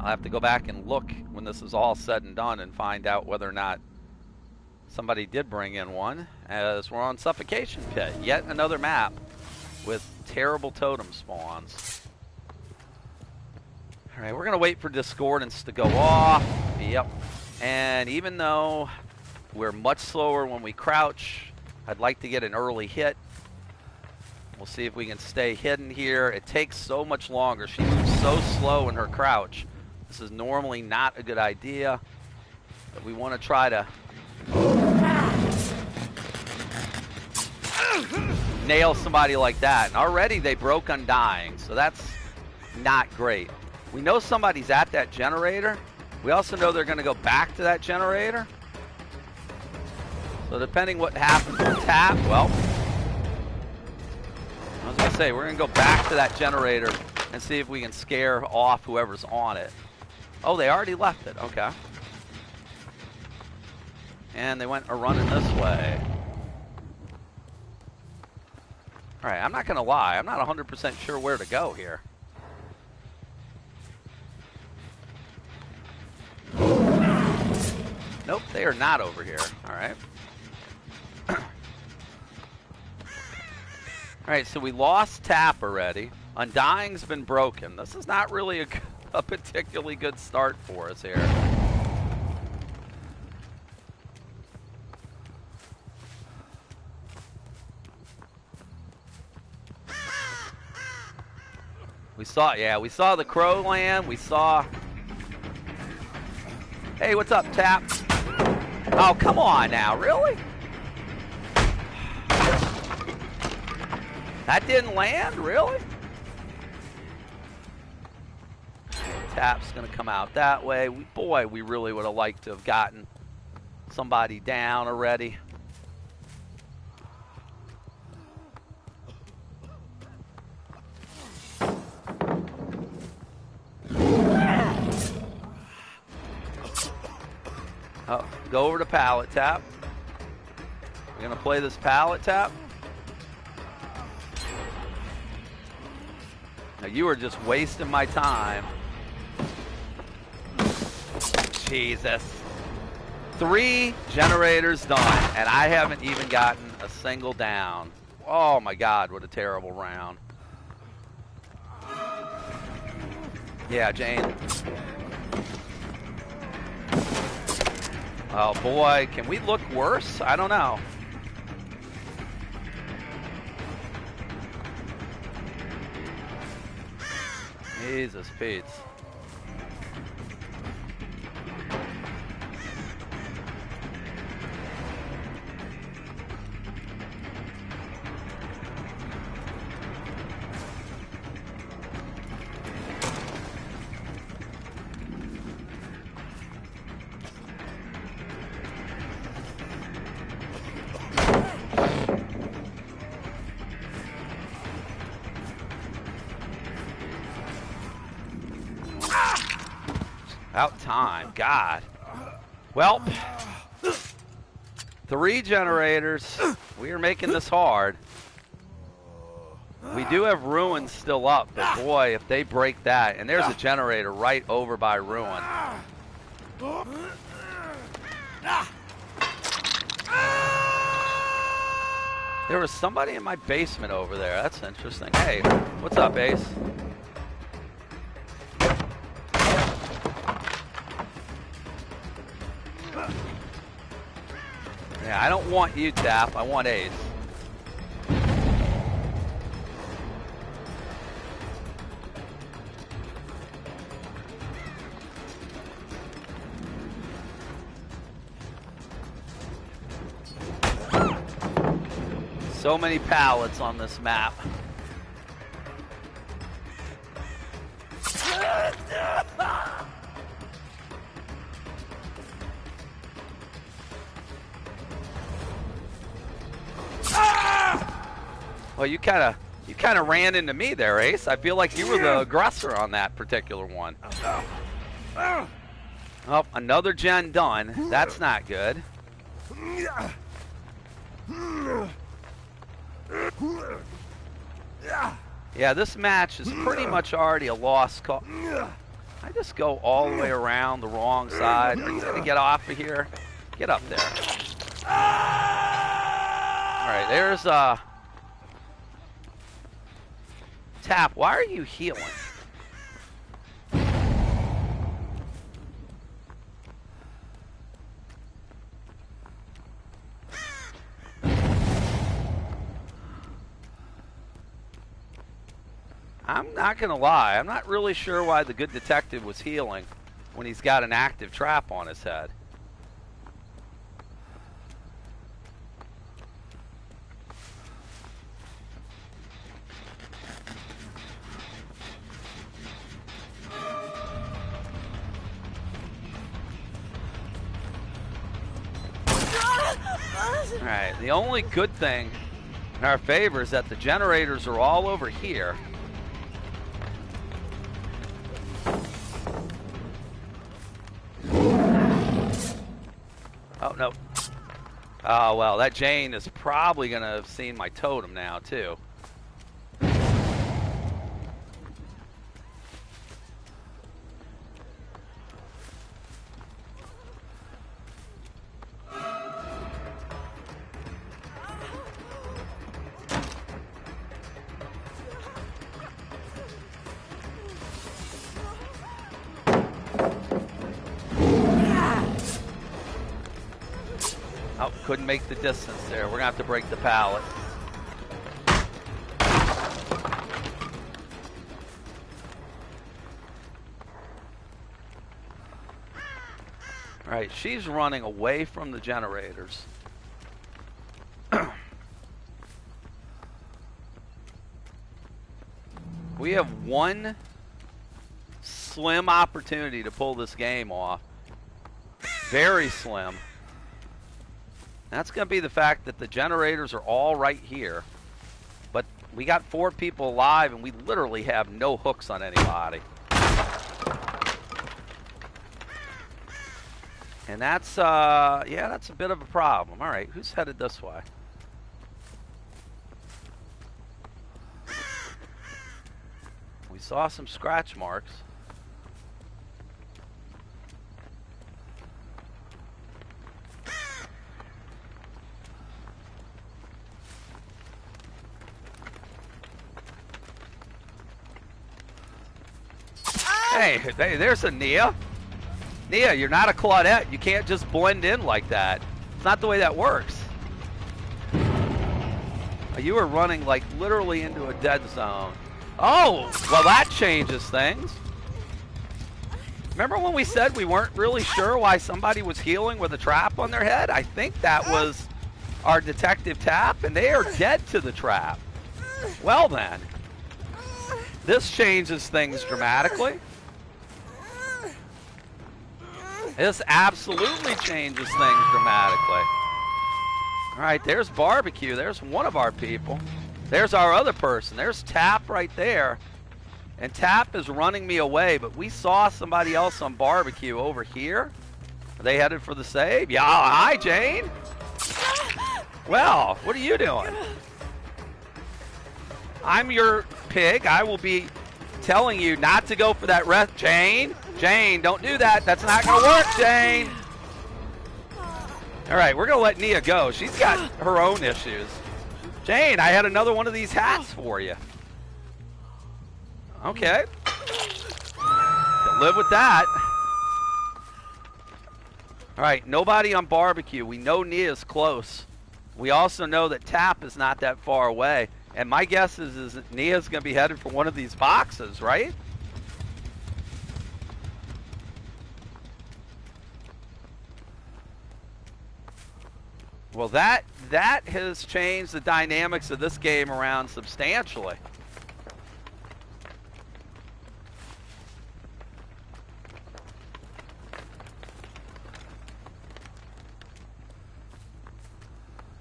I'll have to go back and look when this is all said and done and find out whether or not somebody did bring in one, as we're on Suffocation Pit. Yet another map with terrible totem spawns. Alright, we're going to wait for Discordance to go off. Yep. And even though we're much slower when we crouch, I'd like to get an early hit. We'll see if we can stay hidden here. It takes so much longer. She moves so slow in her crouch. This is normally not a good idea, but we want to try to nail somebody like that. And already they broke Undying, so that's not great. We know somebody's at that generator. We also know they're going to go back to that generator. So depending what happens with tap, well, I was going to say, we're going to go back to that generator and see if we can scare off whoever's on it. Oh, they already left it. Okay. And they went running this way. All right, I'm not going to lie. I'm not 100% sure where to go here. Nope, they are not over here. All right. All right, so we lost tap already. Undying's been broken. This is not really a particularly good start for us here. We saw the crow land. We saw... Hey, what's up, Tap? Oh, come on now, really? That didn't land, really? Tap's gonna come out that way. Boy, we really would have liked to have gotten somebody down already. Oh, go over to pallet tap. We're gonna play this pallet tap. Now you are just wasting my time. Jesus. 3 generators done, and I haven't even gotten a single down. Oh my God, what a terrible round. Yeah, Jane. Oh boy, can we look worse? I don't know. Jesus Pete. About time, God. Well, 3 generators. We are making this hard. We do have Ruins still up, but boy, if they break that, and there's a generator right over by Ruin. There was somebody in my basement over there. That's interesting. Hey, what's up, Ace? Yeah, I don't want you, Tap. I want Ace. So many pallets on this map. Well, you kind of ran into me there, Ace. I feel like you were the aggressor on that particular one. Oh, another gen done. That's not good. Yeah, this match is pretty much already a lost cause. I just go all the way around the wrong side? Are you going to get off of here? Get up there. All right, there's Tap. Why are you healing? I'm not going to lie. I'm not really sure why the good detective was healing when he's got an active trap on his head. Alright, the only good thing in our favor is that the generators are all over here. Oh, no. Oh, well, that Jane is probably going to have seen my totem now, too. Oh, couldn't make the distance there. We're going to have to break the pallet. All right, she's running away from the generators. We have one slim opportunity to pull this game off. Very slim. That's going to be the fact that the generators are all right here. But we got 4 people alive, and we literally have no hooks on anybody. And that's, yeah, that's a bit of a problem. All right, who's headed this way? We saw some scratch marks. Hey, there's a Nia. Nia, you're not a Claudette. You can't just blend in like that. It's not the way that works. You were running like literally into a dead zone. Oh, well that changes things. Remember when we said we weren't really sure why somebody was healing with a trap on their head? I think that was our detective Tap, and they are dead to the trap. Well then, this changes things dramatically. This absolutely changes things dramatically. All right, there's Barbecue. There's one of our people. There's our other person. There's Tap right there. And Tap is running me away, but we saw somebody else on Barbecue over here. Are they headed for the save? Yeah, hi, Jane. Well, what are you doing? I'm your pig. I will be telling you not to go for that rest. Jane, don't do that. That's not going to work, Jane. All right, we're going to let Nia go. She's got her own issues. Jane, I had another one of these hats for you. Okay. Can live with that. All right, nobody on Barbecue. We know Nia's close. We also know that Tap is not that far away. And my guess is that Nia's going to be headed for one of these boxes, right? Well, that has changed the dynamics of this game around substantially.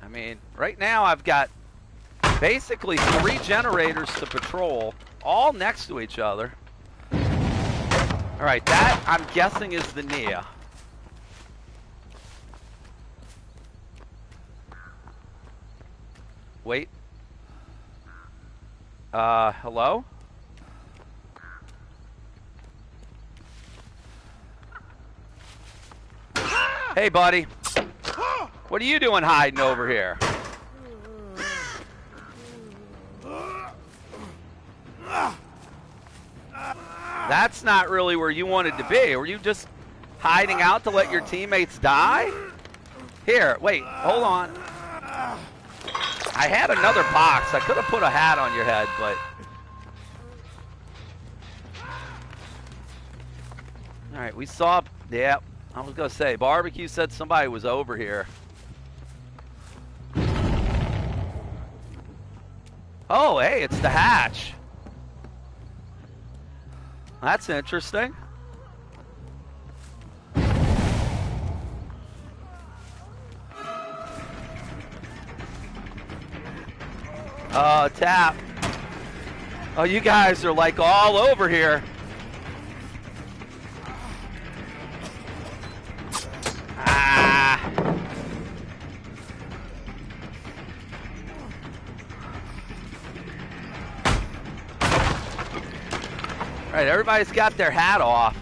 I mean, right now I've got basically 3 generators to patrol, all next to each other. All right, that I'm guessing is the Nia. Wait. Hello? Hey, buddy. What are you doing hiding over here? That's not really where you wanted to be. Were you just hiding out to let your teammates die? Here, wait, hold on. I had another box. I could have put a hat on your head, but... All right, we saw... Yeah, I was going to say, Barbecue said somebody was over here. Oh, hey, it's the hatch. That's interesting. Tap. Oh, you guys are like all over here. Ah. All right, everybody's got their hat off.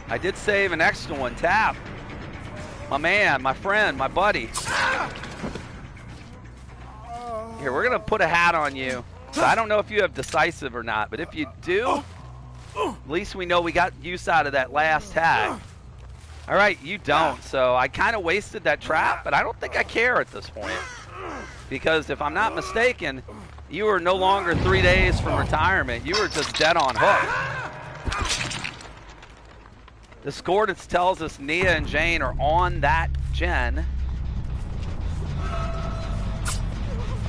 I did save an extra one. Tap. My man, my friend, my buddy. Here, we're going to put a hat on you. So I don't know if you have decisive or not, but if you do, at least we know we got use out of that last tag. All right, you don't. So I kind of wasted that trap, but I don't think I care at this point. Because if I'm not mistaken, you were no longer 3 days from retirement. You were just dead on hook. The Discordance tells us Nia and Jane are on that gen.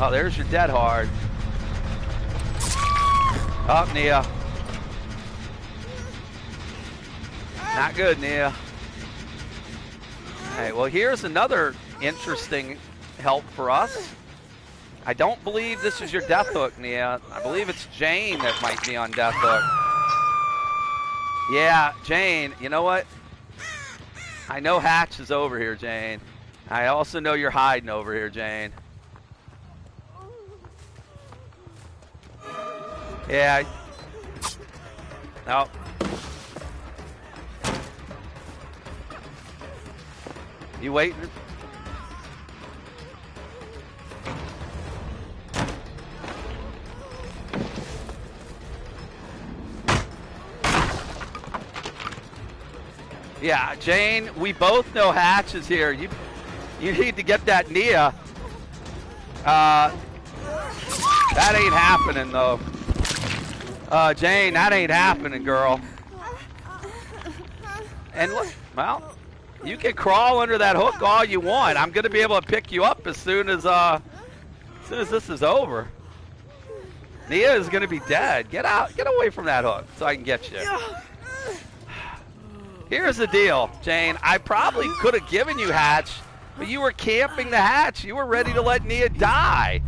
Oh, there's your dead hard. Up, Nia. Not good, Nia. All right, well, here's another interesting help for us. I don't believe this is your death hook, Nia. I believe it's Jane that might be on death hook. Yeah, Jane, you know what? I know Hatch is over here, Jane. I also know you're hiding over here, Jane. Yeah. No. You waiting? Yeah, Jane, we both know Hatch is here. You need to get that Nia. That ain't happening, though. Jane, that ain't happening, girl. And look, well, you can crawl under that hook all you want. I'm going to be able to pick you up as soon as this is over. Nia is going to be dead. Get out, get away from that hook so I can get you. Here's the deal, Jane. I probably could have given you Hatch, but you were camping the Hatch. You were ready to let Nia die.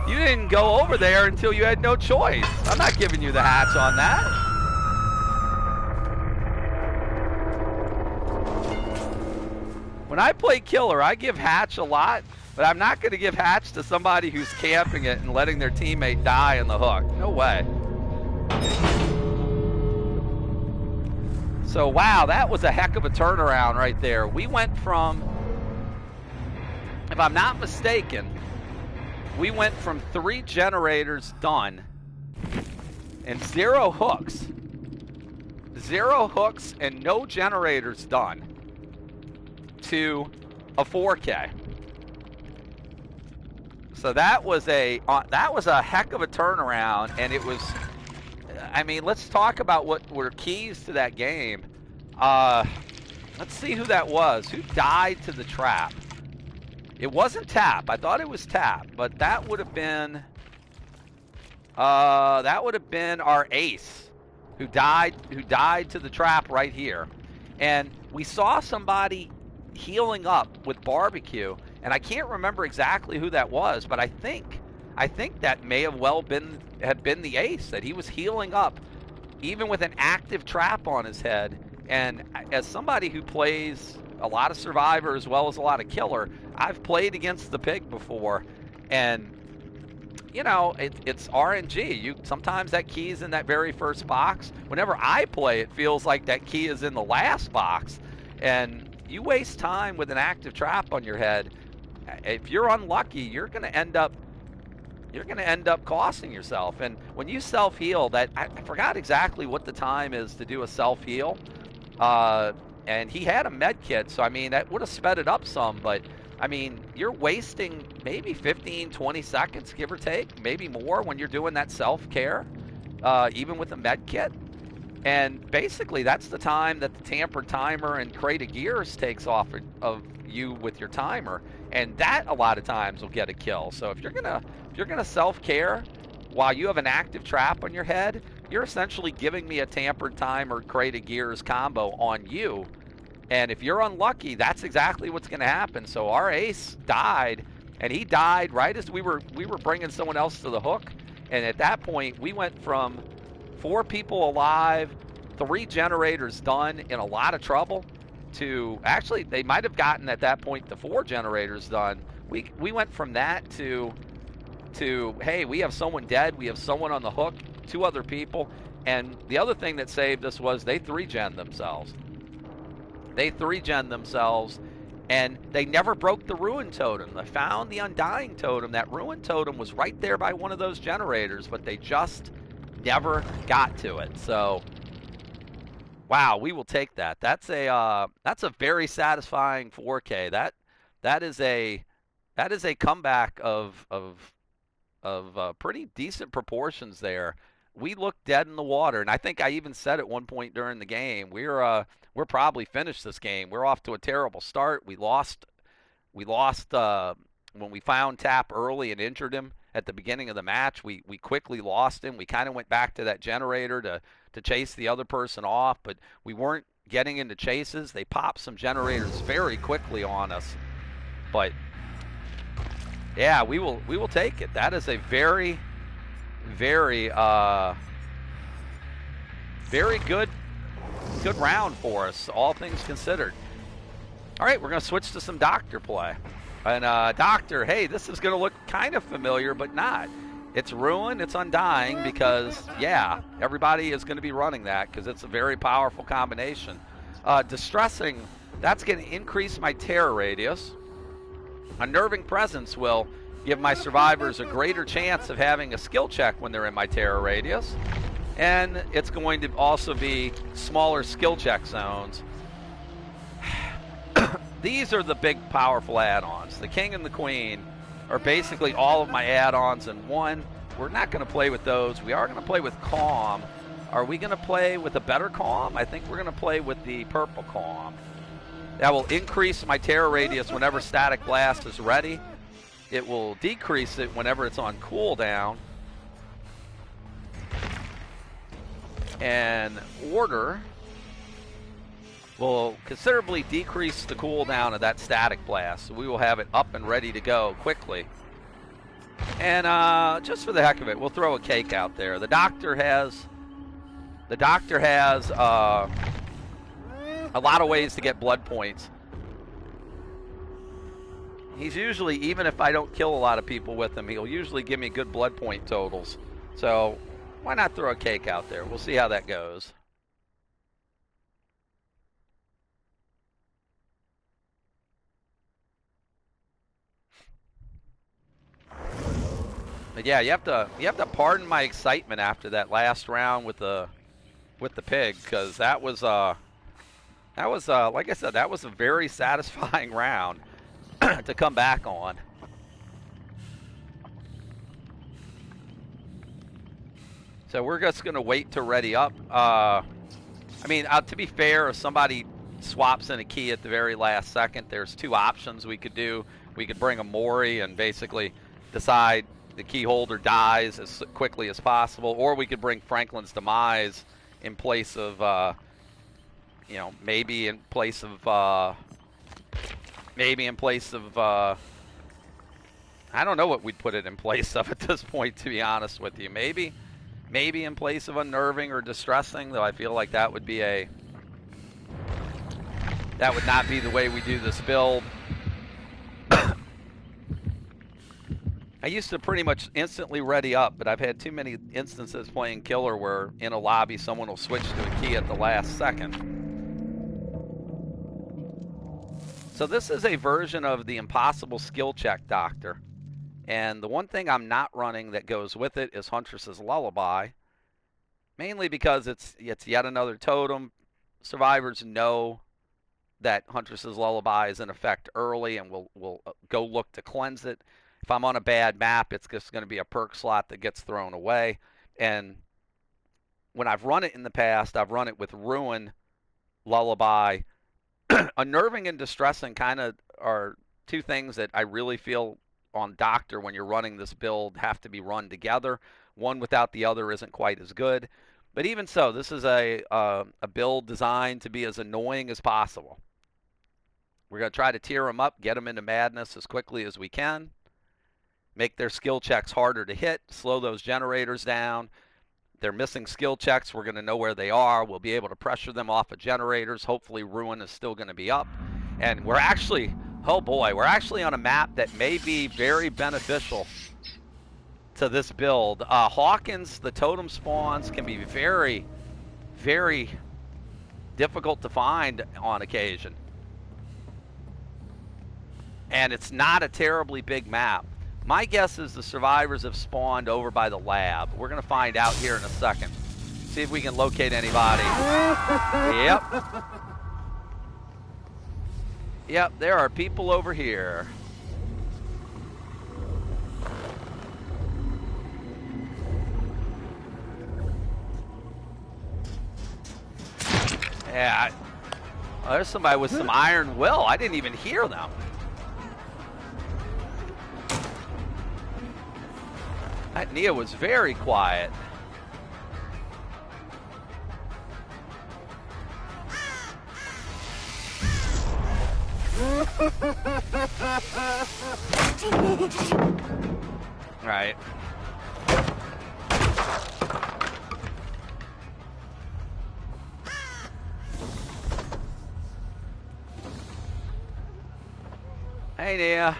You didn't go over there until you had no choice. I'm not giving you the Hatch on that. When I play Killer, I give Hatch a lot, but I'm not going to give Hatch to somebody who's camping it and letting their teammate die in the hook. No way. So, wow, that was a heck of a turnaround right there. We went from, if I'm not mistaken, we went from 3 generators done and 0 hooks. 0 hooks and no generators done to a 4K. So that was a heck of a turnaround, and it was, I mean, let's talk about what were keys to that game. Let's see who that was. Who died to the trap? It wasn't Tap. I thought it was Tap, but that would have been our ace who died to the trap right here. And we saw somebody healing up with Barbecue, and I can't remember exactly who that was, but I think that may have well been the ace, that he was healing up even with an active trap on his head. And as somebody who plays a lot of Survivor as well as a lot of Killer, I've played against the pig before, and you know, it's RNG. Sometimes that key is in that very first box. Whenever I play, it feels like that key is in the last box. And you waste time with an active trap on your head, if you're unlucky, you're going to end up costing yourself. And when you self-heal, that I forgot exactly what the time is to do a self-heal. And he had a med kit, so I mean that would have sped it up some, but I mean, you're wasting maybe 15, 20 seconds, give or take, maybe more when you're doing that self-care, even with a med kit. And basically, that's the time that the tampered timer and crate of gears takes off of you with your timer, and that a lot of times will get a kill. So if you're gonna self-care while you have an active trap on your head, you're essentially giving me a tampered timer crate of gears combo on you. And if you're unlucky, that's exactly what's going to happen. So our ace died, and he died right as we were bringing someone else to the hook. And at that point, we went from 4 people alive, 3 generators done, in a lot of trouble, to actually they might have gotten at that point to 4 generators done. We went from that to hey, we have someone dead, we have someone on the hook, 2 other people, and the other thing that saved us was they 3-gen themselves. They 3-gen themselves, and they never broke the ruin totem. They found the undying totem. That ruin totem was right there by one of those generators, but they just never got to it. So, wow, we will take that. That's a very satisfying 4K. That is a comeback of pretty decent proportions there. We looked dead in the water, and I think I even said at one point during the game, we're probably finished this game. We're off to a terrible start. We lost when we found Tap early and injured him at the beginning of the match. We quickly lost him. We kind of went back to that generator to chase the other person off, but we weren't getting into chases. They popped some generators very quickly on us. But yeah, we will take it. That is a very, very good round for us, all things considered. All right, we're going to switch to some Doctor play. And Doctor, hey, this is going to look kind of familiar, but not. It's Ruin, it's Undying, because, yeah, everybody is going to be running that because it's a very powerful combination. Distressing, that's going to increase my terror radius. Unnerving Presence will give my survivors a greater chance of having a skill check when they're in my terror radius. And it's going to also be smaller skill check zones. These are the big, powerful add-ons. The King and the Queen are basically all of my add-ons in one. We're not going to play with those. We are going to play with Calm. Are we going to play with a better Calm? I think we're going to play with the purple Calm. That will increase my terror radius whenever Static Blast is ready. It will decrease it whenever it's on cooldown. And Order will considerably decrease the cooldown of that Static Blast. So we will have it up and ready to go quickly. And just for the heck of it, we'll throw a cake out there. The Doctor has a lot of ways to get blood points. He's usually, even if I don't kill a lot of people with him, he'll usually give me good blood point totals. So why not throw a cake out there? We'll see how that goes. But yeah, you have to pardon my excitement after that last round with the pig, because that was like I said, that was a very satisfying round to come back on. So we're just going to wait to ready up. I mean, to be fair, if somebody swaps in a key at the very last second, there's 2 options we could do. We could bring a Mori and basically decide the key holder dies as quickly as possible, or we could bring Franklin's Demise in place of, maybe in place of, I don't know what we'd put it in place of at this point, to be honest with you. Maybe in place of Unnerving or Distressing, though I feel like that would not be the way we do this build. I used to pretty much instantly ready up, but I've had too many instances playing Killer where in a lobby someone will switch to a key at the last second. So this is a version of the impossible skill check doctor. And the one thing I'm not running that goes with it is Huntress's Lullaby. Mainly because it's yet another totem. Survivors know that Huntress's Lullaby is in effect early and will go look to cleanse it. If I'm on a bad map, it's just going to be a perk slot that gets thrown away. And when I've run it in the past, I've run it with Ruin, Lullaby. Unnerving and distressing kind of are two things that I really feel on Doctor when you're running this build have to be run together. One without the other isn't quite as good. But even so, this is a build designed to be as annoying as possible. We're going to try to tear them up, get them into madness as quickly as we can, make their skill checks harder to hit, slow those generators down. They're missing skill checks. We're going to know where they are. We'll be able to pressure them off of generators. Hopefully Ruin is still going to be up. And we're actually, oh boy, we're actually on a map that may be very beneficial to this build. Hawkins, the totem spawns can be very, very difficult to find on occasion. And it's not a terribly big map. My guess is the survivors have spawned over by the lab. We're going to find out here in a second. See if we can locate anybody. Yep. Yep, there are people over here. Yeah. Oh, there's somebody with some iron will. I didn't even hear them. That Nia was very quiet. Right. Hey, Nia.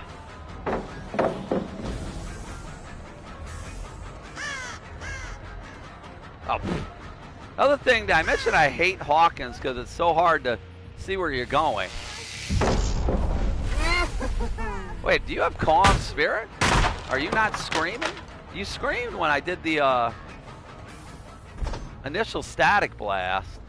Oh. Other thing, that I mentioned I hate Hawkins because it's so hard to see where you're going. Wait, do you have calm spirit? Are you not screaming? You screamed when I did the initial static blast.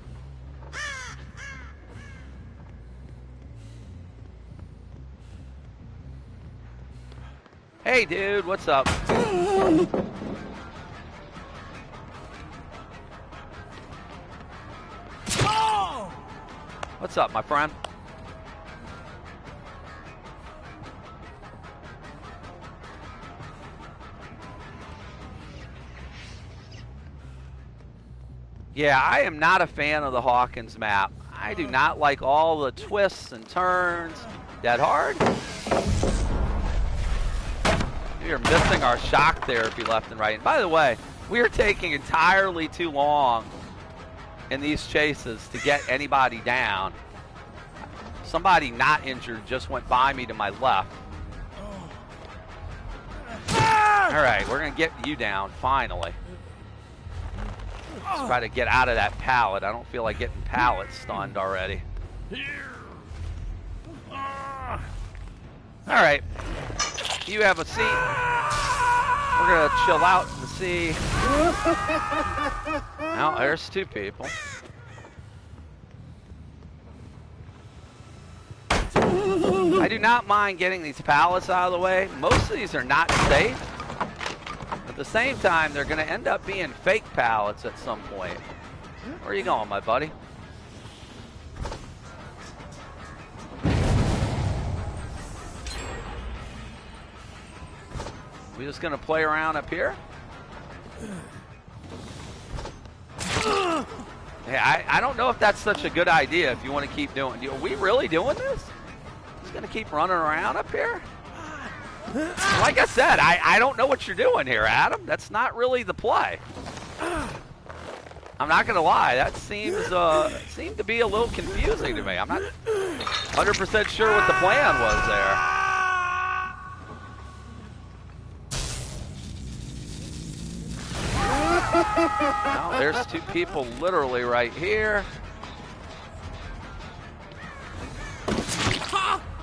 Hey, dude, what's up? What's up, my friend? Yeah, I am not a fan of the Hawkins map. I do not like all the twists and turns. That hard? We are missing our shock therapy left and right. And by the way, we are taking entirely too long in these chases to get anybody down. Somebody not injured just went by me to my left. All right, we're going to get you down finally. Let's try to get out of that pallet. I don't feel like getting pallet stunned already. All right, you have a seat. We're going to chill out and see. Now, there's two people. I do not mind getting these pallets out of the way. Most of these are not safe. At the same time, they're going to end up being fake pallets at some point. Where are you going, my buddy? We just going to play around up here? Yeah, I don't know if that's such a good idea if you want to keep doing. Are we really doing this? Just going to keep running around up here? Like I said, I don't know what you're doing here, Adam. That's not really the play. I'm not going to lie. That seemed to be a little confusing to me. I'm not 100% sure what the plan was there. Now, there's two people literally right here.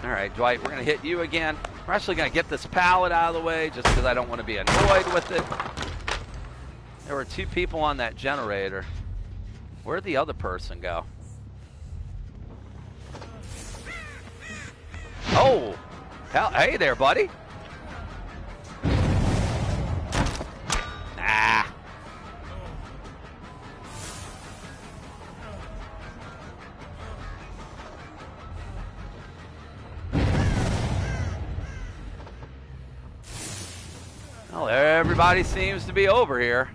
All right, Dwight, we're going to hit you again. We're actually going to get this pallet out of the way just because I don't want to be annoyed with it. There were 2 people on that generator. Where'd the other person go? Oh! Hey there, buddy. Nah. Well, everybody seems to be over here.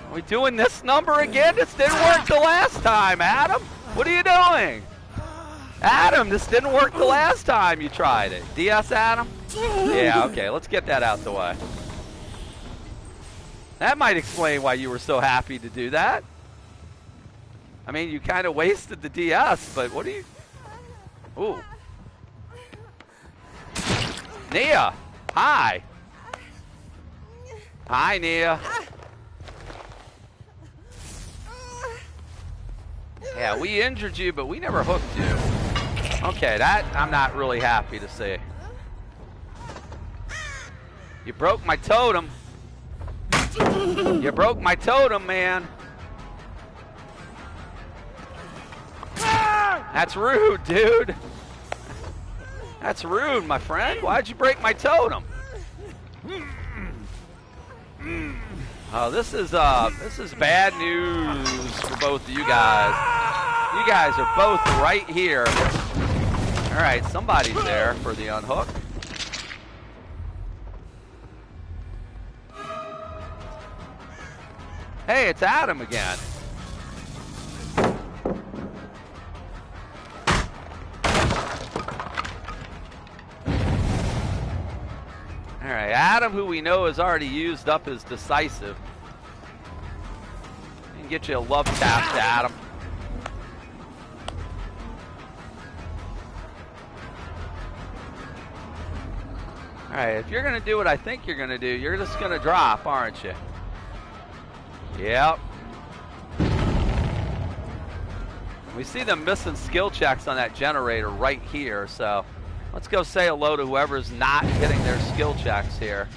Are we doing this number again? This didn't work the last time, Adam. What are you doing? Adam, this didn't work the last time you tried it. DS, Adam? Yeah, okay, let's get that out the way. That might explain why you were so happy to do that. I mean, you kind of wasted the DS, but what do you... Ooh. Nia, hi. Hi, Nia. Yeah, we injured you, but we never hooked you. Okay, that I'm not really happy to see. You broke my totem. You broke my totem, man. That's rude, dude. That's rude, my friend. Why'd you break my totem? Oh, this is bad news for both of you guys. You guys are both right here. All right, somebody's there for the unhook. Hey, it's Adam again. All right, Adam, who we know has already used up his decisive. You can get you a love tap to Adam. All right, if you're going to do what I think you're going to do, you're just going to drop, aren't you? Yep. We see them missing skill checks on that generator right here, so let's go say hello to whoever's not getting their skill checks here.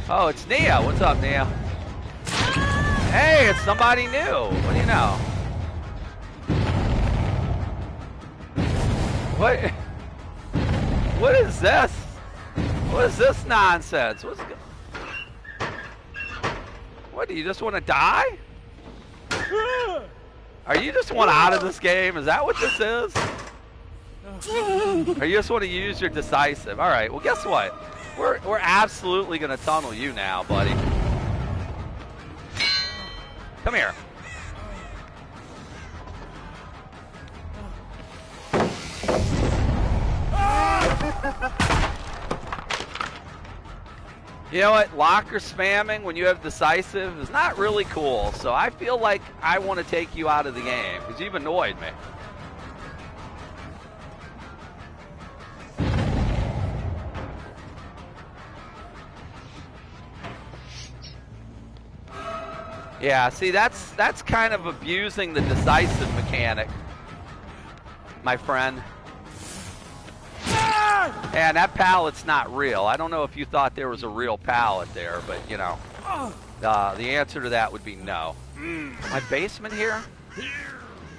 Oh, it's Nia. What's up, Nia? Hey, it's somebody new. What do you know? What is this? What is this nonsense? What, do you just want to die? Are you just want out of this game? Is that what this is? Or you just want to use your decisive? All right, well, guess what? We're absolutely going to tunnel you now, buddy. Come here. You know what? Locker spamming when you have decisive is not really cool. So I feel like I want to take you out of the game because you've annoyed me. Yeah, see, that's kind of abusing the decisive mechanic, my friend. And that pallet's not real. I don't know if you thought there was a real pallet there, but, you know, the answer to that would be no. My basement here?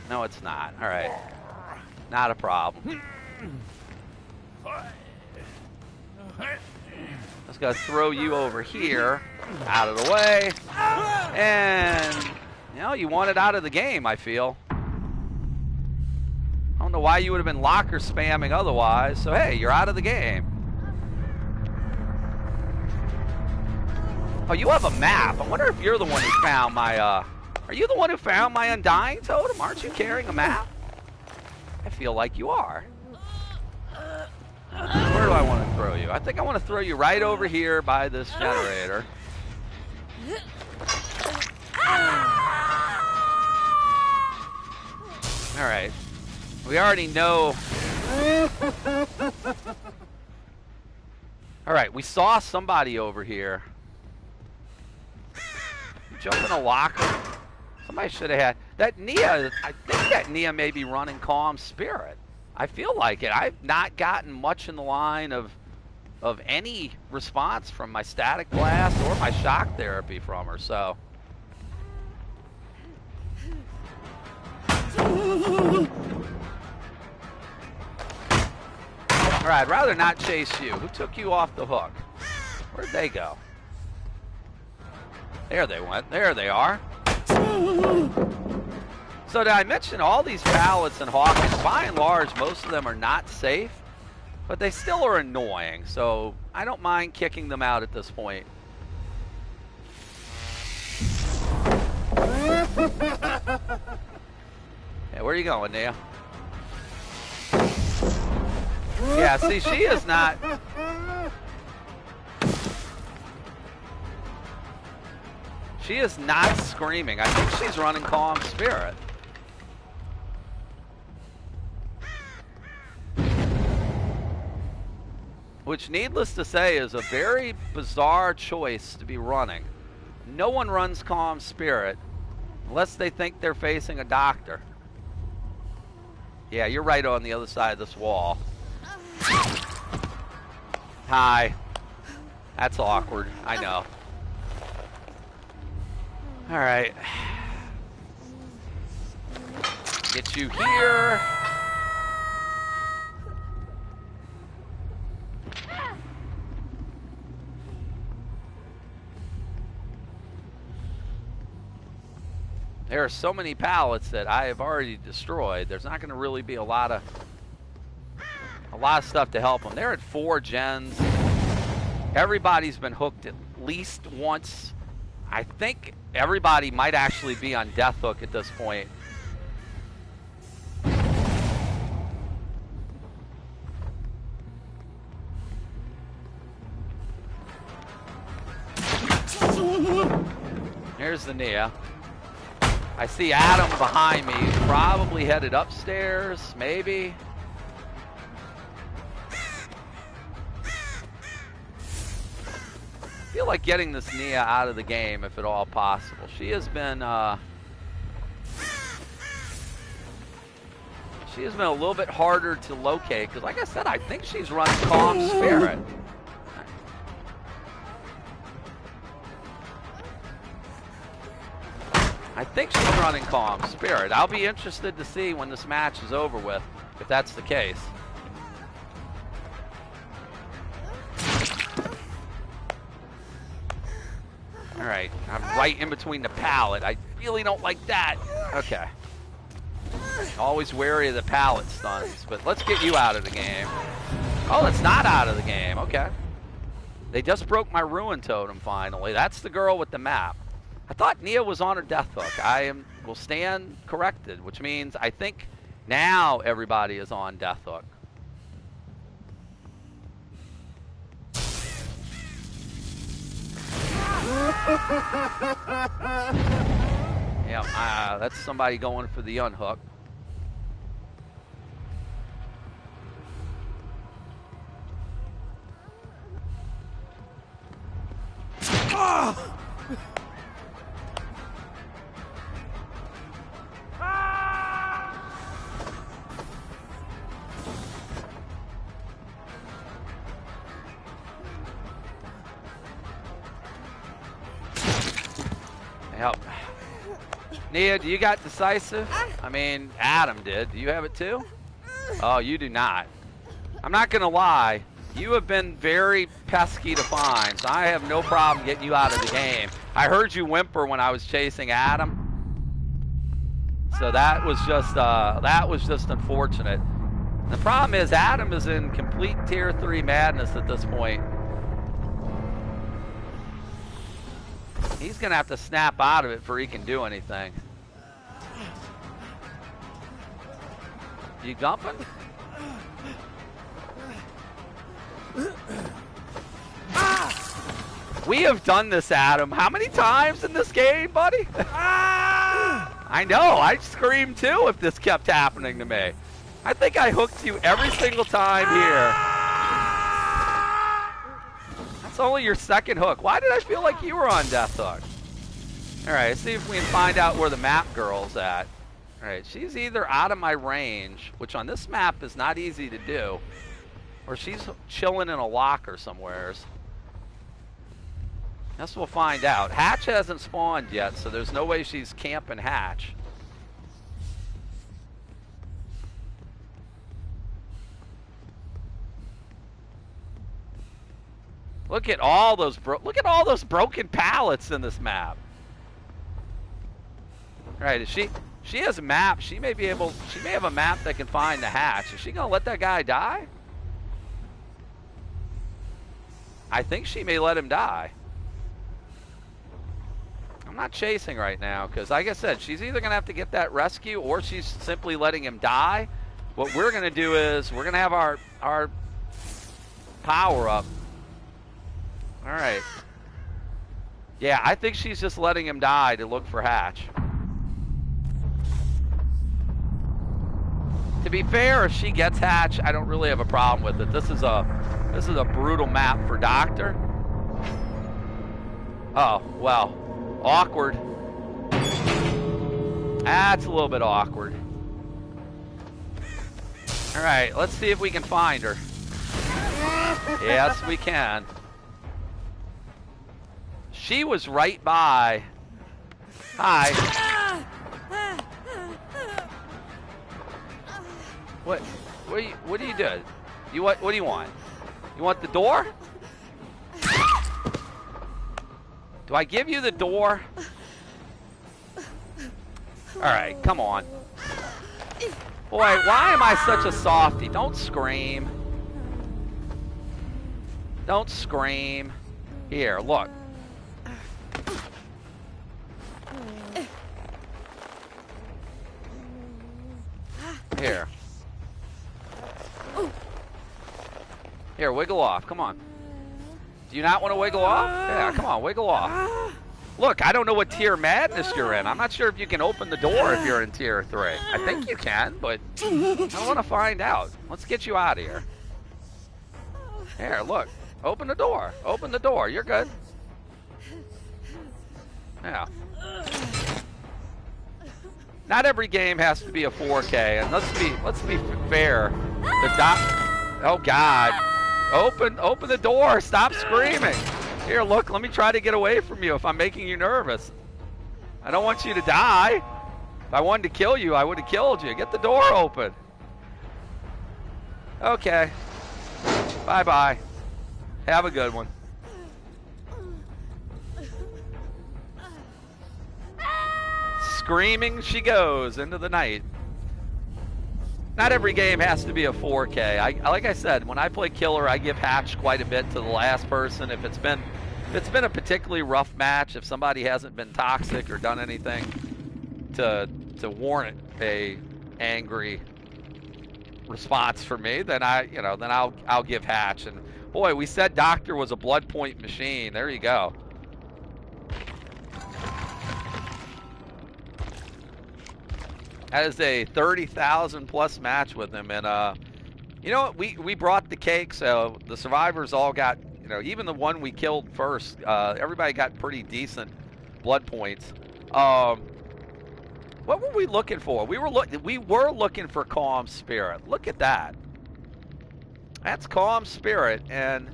No, it's not. All right. Not a problem. Just going to throw you over here, out of the way. And, you know, you want it out of the game, I feel. I don't know why you would have been locker spamming otherwise. So, hey, you're out of the game. Oh, you have a map. I wonder if you're the one who found my, are you the one who found my Undying Totem? Aren't you carrying a map? I feel like you are. Where do I want to throw you? I think I want to throw you right over here by this generator. All right. We already know. All right, we saw somebody over here. jump in a locker? Somebody should have had that Nia. I think that Nia may be running Calm Spirit. I feel like it. I've not gotten much in the line of any response from my static blast or my shock therapy from her. So. All right, I'd rather not chase you. Who took you off the hook? Where'd they go? There they went. There they are. So did I mention all these pallets in Hawkins? By and large, most of them are not safe, but they still are annoying. So I don't mind kicking them out at this point. Yeah, where are you going, Nia? Yeah, see, she is not. She is not screaming. I think she's running Calm Spirit. Which, needless to say, is a very bizarre choice to be running. No one runs Calm Spirit unless they think they're facing a doctor. Yeah, you're right on the other side of this wall. Hi. That's awkward. I know. All right. Get you here. There are so many pallets that I have already destroyed. There's not going to really be a lot of stuff to help them. They're at 4 gens. Everybody's been hooked at least once. I think everybody might actually be on death hook at this point. Here's the Nia. I see Adam behind me. He's probably headed upstairs, maybe. I feel like getting this Nia out of the game if at all possible. She has been a little bit harder to locate because, like I said, I think she's running Calm Spirit. I think she's running Calm Spirit. I'll be interested to see when this match is over with if that's the case. All right, I'm right in between the pallet. I really don't like that. Okay. Always wary of the pallet stuns, but let's get you out of the game. Oh, it's not out of the game. Okay. They just broke my ruin totem finally. That's the girl with the map. I thought Nia was on her death hook. Will stand corrected, which means I think now everybody is on death hook. Yeah, that's somebody going for the unhook. Yep. Nia, do you got decisive? I mean, Adam did. Do you have it too? Oh, you do not. I'm not going to lie. You have been very pesky to find, so I have no problem getting you out of the game. I heard you whimper when I was chasing Adam. So that was just unfortunate. The problem is Adam is in complete tier 3 madness at this point. He's going to have to snap out of it before he can do anything. You gumping? We have done this, Adam. How many times in this game, buddy? I know. I'd scream too if this kept happening to me. I think I hooked you every single time here. That's only your second hook. Why did I feel like you were on death hook? All right, let's see if we can find out where the map girl's at. All right, she's either out of my range, which on this map is not easy to do, or she's chilling in a locker somewheres. Guess we'll find out. Hatch hasn't spawned yet, so there's no way she's camping Hatch. Look at all those broken pallets in this map. All right, is she has a map. She may have a map that can find the hatch. Is she gonna let that guy die? I think she may let him die. I'm not chasing right now because, like I said, she's either gonna have to get that rescue or she's simply letting him die. What we're gonna do is we're gonna have our power up. All right. Yeah, I think she's just letting him die to look for Hatch. To be fair, if she gets Hatch, I don't really have a problem with it. This is a brutal map for Doctor. Oh, well, awkward. That's a little bit awkward. All right, let's see if we can find her. Yes, we can. She was right by. Hi. What are you doing? What do you want? You want the door? Do I give you the door? All right, come on. Boy, why am I such a softie? Don't scream. Don't scream. Here, look. Here. Here, wiggle off. Come on. Do you not want to wiggle off? Yeah, come on, wiggle off. Look, I don't know what tier madness you're in. I'm not sure if you can open the door if you're in tier 3. I think you can, but I want to find out. Let's get you out of here. Here, look. Open the door. Open the door. You're good. Yeah. Not every game has to be a 4K, and let's be fair. Oh God. Open the door. Stop screaming. Here, look, let me try to get away from you if I'm making you nervous. I don't want you to die. If I wanted to kill you, I would have killed you. Get the door open. Okay. Bye-bye. Have a good one. Screaming she goes into the night. Not every game has to be a 4K. Like I said, when I play Killer, I give Hatch quite a bit to the last person. If it's been a particularly rough match, if somebody hasn't been toxic or done anything to warrant a angry response for me, then I'll give Hatch. And boy, we said Doctor was a blood point machine. There you go. That is a 30,000 plus match with him, and you know what? We brought the cake, so the survivors all got, even the one we killed first, everybody got pretty decent blood points. What were we looking for? We were looking for Calm Spirit. Look at that. That's Calm Spirit, and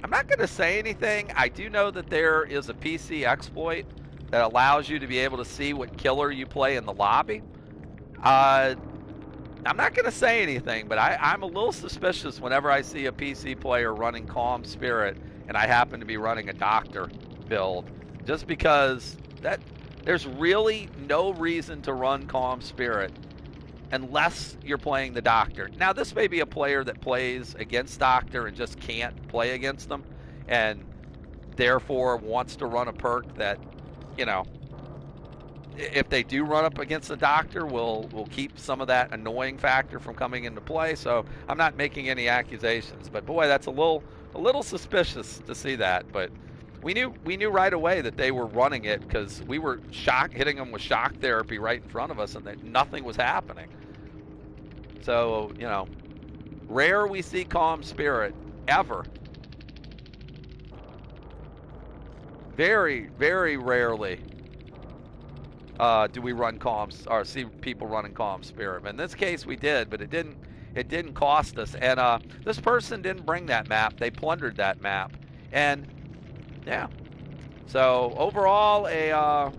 I'm not going to say anything. I do know that there is a PC exploit that allows you to be able to see what killer you play in the lobby. I'm not going to say anything, but I'm a little suspicious whenever I see a PC player running Calm Spirit and I happen to be running a Doctor build, just because there's really no reason to run Calm Spirit unless you're playing the Doctor. Now, this may be a player that plays against Doctor and just can't play against them, and therefore wants to run a perk that, if they do run up against the Doctor, will keep some of that annoying factor from coming into play. So I'm not making any accusations, but boy, that's a little suspicious to see that. But we knew right away that they were running it because we were hitting them with shock therapy right in front of us, and that nothing was happening. So rare we see Calm Spirit ever. Very, very rarely do we run comms or see people running comm Spearham. In this case, we did, but it didn't cost us. And this person didn't bring that map; they plundered that map. And yeah, so overall a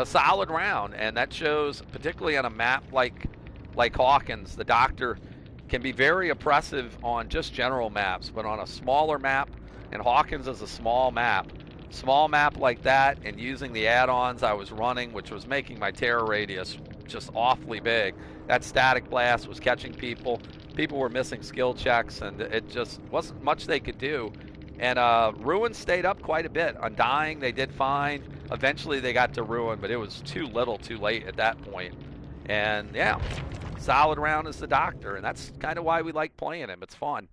solid round, and that shows, particularly on a map like Hawkins, the Doctor can be very oppressive on just general maps, but on a smaller map, and Hawkins is a small map like that, and using the add-ons I was running, which was making my terror radius just awfully big. That static blast was catching people. People were missing skill checks, and it just wasn't much they could do. And Ruin stayed up quite a bit. Undying, they did fine. Eventually they got to Ruin, but it was too little too late at that point. And yeah, solid round as the Doctor, and that's kind of why we like playing him. It's fun.